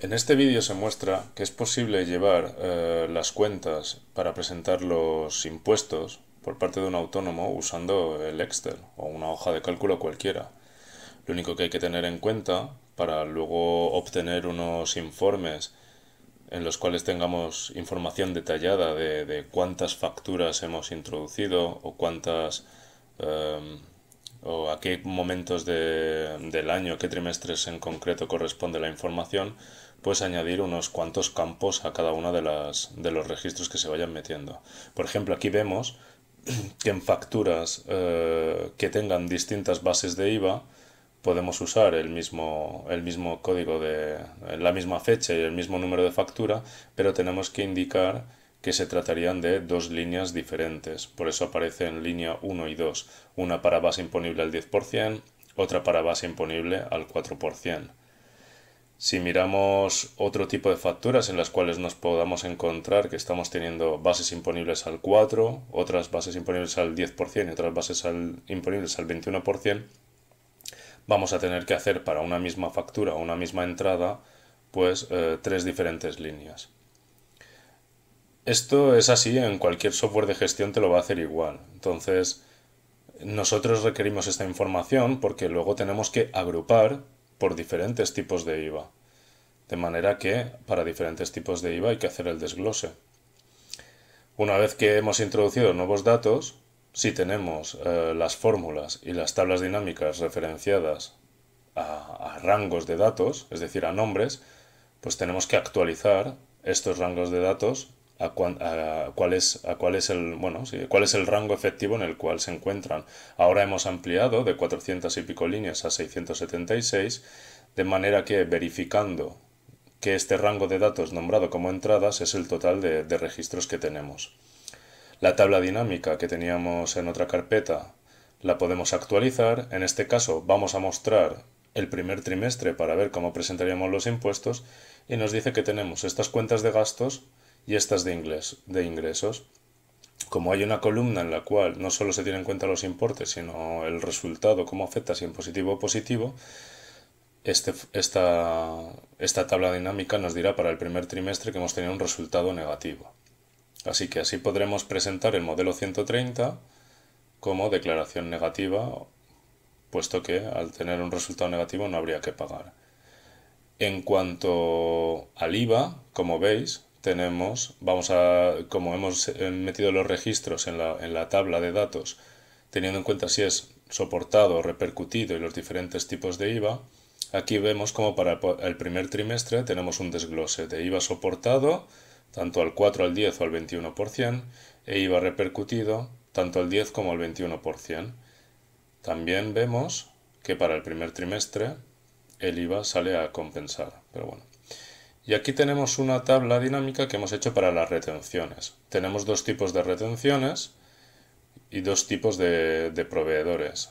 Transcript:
En este vídeo se muestra que es posible llevar las cuentas para presentar los impuestos por parte de un autónomo usando el Excel o una hoja de cálculo cualquiera. Lo único que hay que tener en cuenta para luego obtener unos informes en los cuales tengamos información detallada de cuántas facturas hemos introducido o cuántas o a qué momentos del año, qué trimestres en concreto corresponde la información, pues añadir unos cuantos campos a cada uno de los registros que se vayan metiendo. Por ejemplo, aquí vemos que en facturas que tengan distintas bases de IVA podemos usar el mismo código de la misma fecha y el mismo número de factura, pero tenemos que indicar que se tratarían de dos líneas diferentes. Por eso aparece en línea 1 y 2, una para base imponible al 10%, otra para base imponible al 4%. Si miramos otro tipo de facturas en las cuales nos podamos encontrar que estamos teniendo bases imponibles al 4, otras bases imponibles al 10% y otras bases imponibles al 21%, vamos a tener que hacer para una misma factura o una misma entrada pues tres diferentes líneas. Esto es así, en cualquier software de gestión te lo va a hacer igual. Entonces, nosotros requerimos esta información porque luego tenemos que agrupar por diferentes tipos de IVA. De manera que para diferentes tipos de IVA hay que hacer el desglose. Una vez que hemos introducido nuevos datos, si tenemos las fórmulas y las tablas dinámicas referenciadas a rangos de datos, es decir, a nombres, pues tenemos que actualizar estos rangos de datos a cuál es el, bueno, sí, cuál es el rango efectivo en el cual se encuentran. Ahora hemos ampliado de 400 y pico líneas a 676, de manera que verificando que este rango de datos nombrado como entradas es el total de registros que tenemos. La tabla dinámica que teníamos en otra carpeta la podemos actualizar. En este caso vamos a mostrar el primer trimestre para ver cómo presentaríamos los impuestos y nos dice que tenemos estas cuentas de gastos y estas de ingresos. Como hay una columna en la cual no solo se tienen en cuenta los importes, sino el resultado, cómo afecta, si en positivo o positivo, esta tabla dinámica nos dirá para el primer trimestre que hemos tenido un resultado negativo. Así podremos presentar el modelo 130 como declaración negativa, puesto que al tener un resultado negativo no habría que pagar. En cuanto al IVA, como veis, como hemos metido los registros en la tabla de datos, teniendo en cuenta si es soportado, repercutido y los diferentes tipos de IVA, aquí vemos como para el primer trimestre tenemos un desglose de IVA soportado, tanto al 4, al 10 o al 21%, e IVA repercutido, tanto al 10 como al 21%. También vemos que para el primer trimestre el IVA sale a compensar, pero bueno. Y aquí tenemos una tabla dinámica que hemos hecho para las retenciones. Tenemos dos tipos de retenciones y dos tipos de proveedores.